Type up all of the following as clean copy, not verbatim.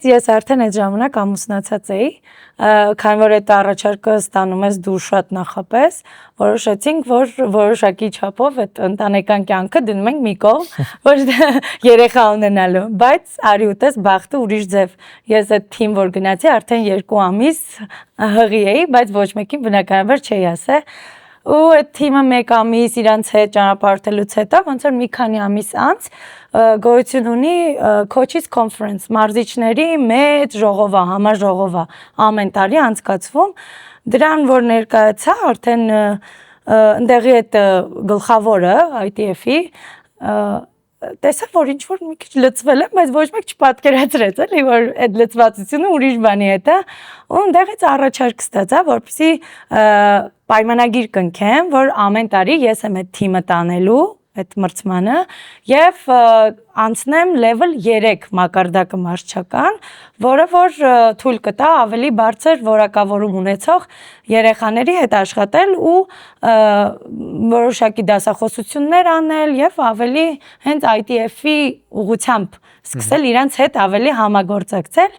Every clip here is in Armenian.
Ես արդեն այդ ժամանակ ամուսնացած էի, քանի որ այդ առաջարկը ստանում ես դու շատ նախապես, որոշեցինք, որ որոշակի չափով այդ ընտանեկան կյանքը դնում ենք մի կողմ, որ երեխա ունենալու, բայց արի ուտես բախտը ուրիշ ձև։ Ես այդ թիմ որ գնացի, արդեն 2 ամիս հղի էի, բայց ոչ մեկին բնականաբար չէի ասել։ Ու այդ թիմը 1 ամիս իրանց հետ ճանապարհորդելուց հետո ոնց որ մի քանի ամիս անց գոյություն ունի Coaches Conference, մարզիչների մեծ ժողովա, համար ժողովա, ամեն տարի անցկացվում։ Դրան որ ներկայացա, արդեն ընդեղի այդ գլխավորը ITF-ի տեսա, որ ինչ որ մի քիչ լծվել եմ, բայց ոչ մեկ չպատկերացրեց, էլի, որ այդ լծվածությունը ուրիշ բանի հետ է, ու ընդեղից առաջարկ ստացա, որպեսզի պայմանագիր կնքեմ, որ ամեն տարի ես եմ այդ թիմը տանելու, այդ մրցմանը, եւ անցնեմ level 3 մակարդակը մարզչական, որը որ թույլ կտա ավելի բարձր որակավորում ունեցող երեխաների հետ աշխատել ու որոշակի դասախոսություններ անել եւ ավելի հենց ITF-ի ուղղությամբ սկսել իրանց հետ ավելի համագործակցել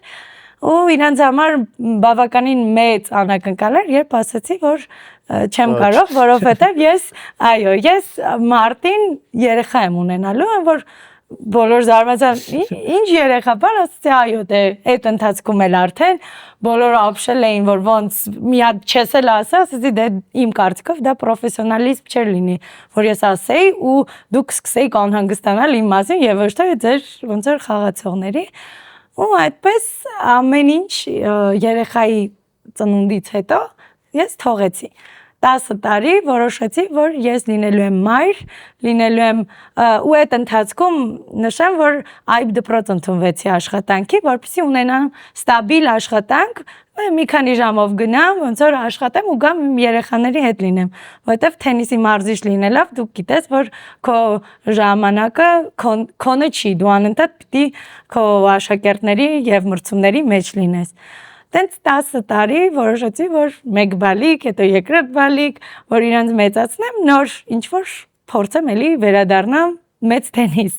ու իրանց համար բավականին մեծ անակնկալ էր, երբ ասացի, որ չեմ կարող, որովհետև ես մարտին երեխա եմ ունենալու, որ բոլոր զարմացան, ինչ երեխա, բան ասացի, այո, դե այդ ընթացքում էլ արդեն բոլորը ապշել էին, որ ոնց մի հատ չես էլ ասա, ասացի, դե իմ կարծիքով դա պրոֆեսիոնալիզմ չէր լինի, որ ես ասեի ու դուք սկսեիք անհանգստանալ իմ մասին եւ ոչ թե ձեր ոնց որ խաղացողների ու այդպես ամեն ինչ երեխայի ծնունդից հետո ես թողեցի 10 տարի որոշեցի, որ ես լինելու եմ մայր, լինելու եմ ու այդ ընթացքում նշեմ, որ այբ դպրոց ընդունվեցի աշխատանքի, որպեսզի ունենամ ստաբիլ աշխատանք, մի քանի ժամով գնամ, ոնց որ աշխատեմ ու գամ իմ երեխաների հետ լինեմ, որովհետև թենիսի մարզիչ լինելով դու գիտես, որ քո ժամանակը քոնը չի, դու անընդհատ պիտի քո աշակերտների եւ մրցումների մեջ լինես։ Տենց 10 տարի որոշեցի, որ 1 բալիկ, հետո երկրորդ բալիկ, որ իրանց մեծացնեմ, նոր ինչ որ փորձեմ էլի վերադառնամ մեծ թենիս։